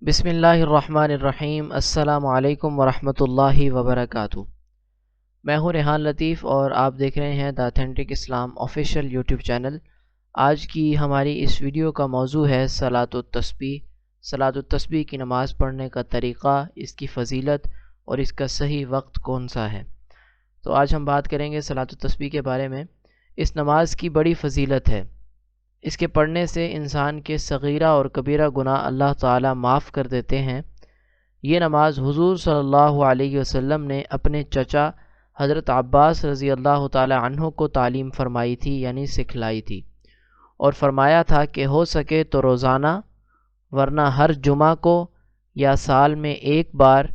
بسم اللہ الرحمن الرحیم۔ السلام علیکم ورحمۃ اللہ وبرکاتہ۔ میں ہوں ریحان لطیف اور آپ دیکھ رہے ہیں دا اتھینٹک اسلام آفیشیل یوٹیوب چینل۔ آج کی ہماری اس ویڈیو کا موضوع ہے صلاۃ التسبیح۔ صلاۃ التسبیح کی نماز پڑھنے کا طریقہ، اس کی فضیلت اور اس کا صحیح وقت کون سا ہے۔ تو آج ہم بات کریں گے صلاۃ التسبیح کے بارے میں۔ اس نماز کی بڑی فضیلت ہے۔ اس کے پڑھنے سے انسان کے صغیرہ اور کبیرہ گناہ اللہ تعالیٰ معاف کر دیتے ہیں۔ یہ نماز حضور صلی اللہ علیہ وسلم نے اپنے چچا حضرت عباس رضی اللہ تعالیٰ عنہ کو تعلیم فرمائی تھی، یعنی سکھلائی تھی، اور فرمایا تھا کہ ہو سکے تو روزانہ، ورنہ ہر جمعہ کو، یا سال میں ایک بار،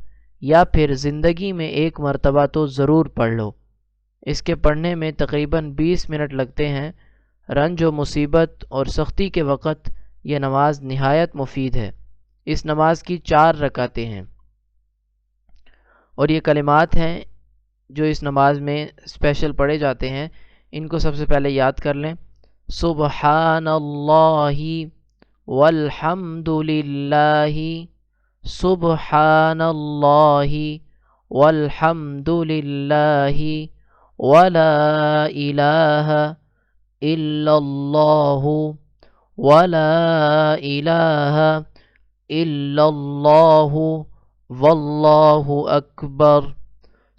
یا پھر زندگی میں ایک مرتبہ تو ضرور پڑھ لو۔ اس کے پڑھنے میں تقریباً 20 منٹ لگتے ہیں۔ رنج و مصیبت اور سختی کے وقت یہ نماز نہایت مفید ہے۔ اس نماز کی 4 رکعتیں ہیں، اور یہ کلمات ہیں جو اس نماز میں اسپیشل پڑھے جاتے ہیں۔ ان کو سب سے پہلے یاد کر لیں۔ سبحان اللہ والحمد للہ، سبحان اللہ والحمد للہ، ولا الہ الا اللہ، ولا الہ الا اللہ، واللہ اکبر۔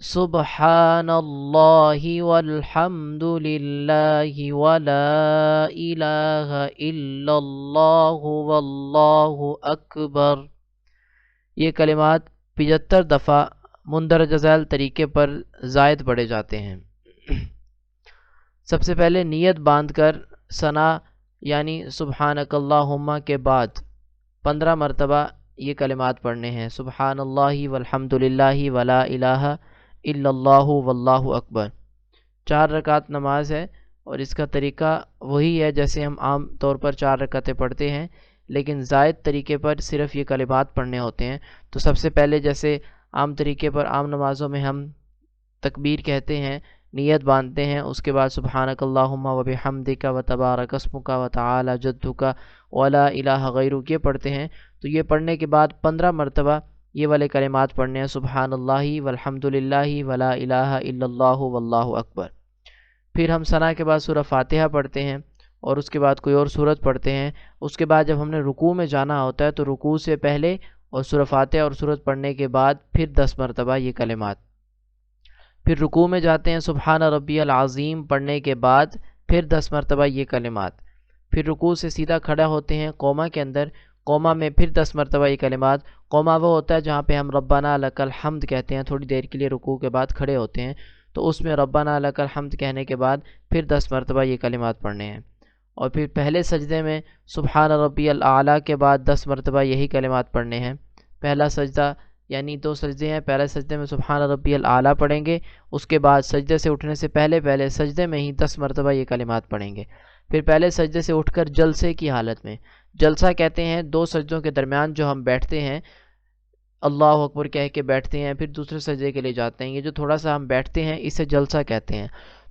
سبحان اللہ والحمد للہ، ولا الہ الا اللہ، واللہ اکبر۔ یہ کلمات 75 دفعہ مندرجہ ذیل طریقے پر زائد پڑھے جاتے ہیں۔ سب سے پہلے نیت باندھ کر ثنا یعنی سبحانک اللہم کے بعد 15 مرتبہ یہ کلمات پڑھنے ہیں۔ سبحان اللہ والحمد للہ، ولا الہ الا اللہ، واللہ اکبر۔ 4 رکعت نماز ہے، اور اس کا طریقہ وہی ہے جیسے ہم عام طور پر 4 رکعتیں پڑھتے ہیں، لیکن زائد طریقے پر صرف یہ کلمات پڑھنے ہوتے ہیں۔ تو سب سے پہلے جیسے عام طریقے پر عام نمازوں میں ہم تکبیر کہتے ہیں، نیت باندھتے ہیں، اس کے بعد سبحانک اللہم و بحمدک و تبارک اسمک و تعالی جدک ولا الہ غیرک یہ پڑھتے ہیں۔ تو یہ پڑھنے کے بعد 15 مرتبہ یہ والے کلمات پڑھنے ہیں، سبحان اللہ والحمد للہ، ولا الہ الا اللہ، واللہ اکبر۔ پھر ہم ثنا کے بعد سورہ فاتحہ پڑھتے ہیں، اور اس کے بعد کوئی اور سورت پڑھتے ہیں۔ اس کے بعد جب ہم نے رکوع میں جانا ہوتا ہے تو رکوع سے پہلے اور سورہ فاتحہ اور سورت پڑھنے کے بعد پھر 10 مرتبہ یہ کلمات۔ پھر رکوع میں جاتے ہیں، سبحان ربی العظیم پڑھنے کے بعد پھر 10 مرتبہ یہ کلمات۔ پھر رکوع سے سیدھا کھڑا ہوتے ہیں قوما کے اندر، قوما میں پھر 10 مرتبہ یہ کلمات۔ قوما وہ ہوتا ہے جہاں پہ ہم ربنا لک الحمد کہتے ہیں، تھوڑی دیر کے لیے رکوع کے بعد کھڑے ہوتے ہیں، تو اس میں ربنا لک الحمد کہنے کے بعد پھر 10 مرتبہ یہ کلمات پڑھنے ہیں۔ اور پھر پہلے سجدے میں سبحان ربی الاعلیٰ کے بعد 10 مرتبہ یہی کلمات پڑھنے ہیں۔ پہلا سجدہ یعنی 2 سجدے ہیں، پہلے سجدے میں سبحان ربی الاعلیٰ پڑھیں گے، اس کے بعد سجدے سے اٹھنے سے پہلے سجدے میں ہی 10 مرتبہ یہ کلمات پڑھیں گے۔ پھر پہلے سجدے سے اٹھ کر جلسے کی حالت میں، جلسہ کہتے ہیں 2 سجدوں کے درمیان جو ہم بیٹھتے ہیں، اللہ اکبر کہہ کے بیٹھتے ہیں، پھر دوسرے سجدے کے لیے جاتے ہیں، یہ جو تھوڑا سا ہم بیٹھتے ہیں اسے جلسہ کہتے ہیں۔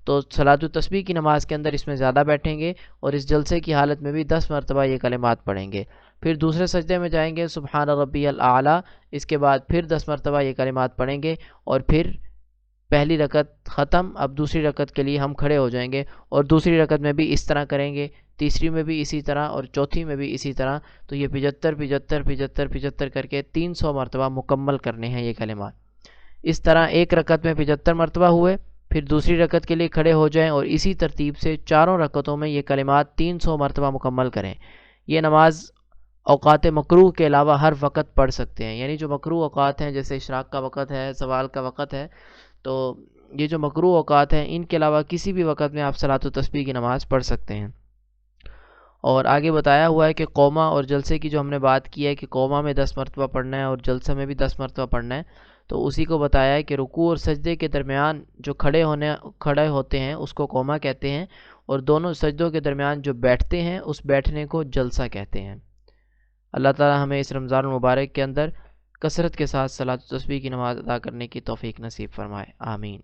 تو صلاۃ التسبیح کی نماز کے اندر اس میں زیادہ بیٹھیں گے، اور اس جلسے کی حالت میں بھی 10 مرتبہ یہ کلمات پڑھیں گے۔ پھر دوسرے سجدے میں جائیں گے سبحان ربی الاعلیٰ، اس کے بعد پھر 10 مرتبہ یہ کلمات پڑھیں گے، اور پھر پہلی رکعت ختم، اب دوسری رکعت کے لیے ہم کھڑے ہو جائیں گے، اور دوسری رکعت میں بھی اس طرح کریں گے، تیسری میں بھی اسی طرح، اور چوتھی میں بھی اسی طرح۔ تو یہ 75 کر کے 300 مرتبہ مکمل کرنے ہیں یہ کلمات۔ اس طرح ایک رکعت میں 75 مرتبہ ہوئے، پھر دوسری رکعت کے لیے کھڑے ہو جائیں، اور اسی ترتیب سے چاروں رکعتوں میں یہ کلمات 300 مرتبہ مکمل کریں۔ یہ نماز اوقات مکروہ کے علاوہ ہر وقت پڑھ سکتے ہیں، یعنی جو مکروہ اوقات ہیں جیسے اشراق کا وقت ہے، زوال کا وقت ہے، تو یہ جو مکروہ اوقات ہیں ان کے علاوہ کسی بھی وقت میں آپ صلاۃ التسبیح کی نماز پڑھ سکتے ہیں۔ اور آگے بتایا ہوا ہے کہ قوما اور جلسے کی جو ہم نے بات کی ہے کہ قوما میں 10 مرتبہ پڑھنا ہے اور جلسہ میں بھی 10 مرتبہ پڑھنا ہے، تو اسی کو بتایا ہے کہ رکوع اور سجدے کے درمیان جو کھڑے ہوتے ہیں اس کو قوما کہتے ہیں، اور دونوں سجدوں کے درمیان جو بیٹھتے ہیں اس بیٹھنے کو جلسہ کہتے ہیں۔ اللہ تعالی ہمیں اس رمضان المبارک کے اندر کثرت کے ساتھ صلاۃ التسبیح کی نماز ادا کرنے کی توفیق نصیب فرمائے، آمین۔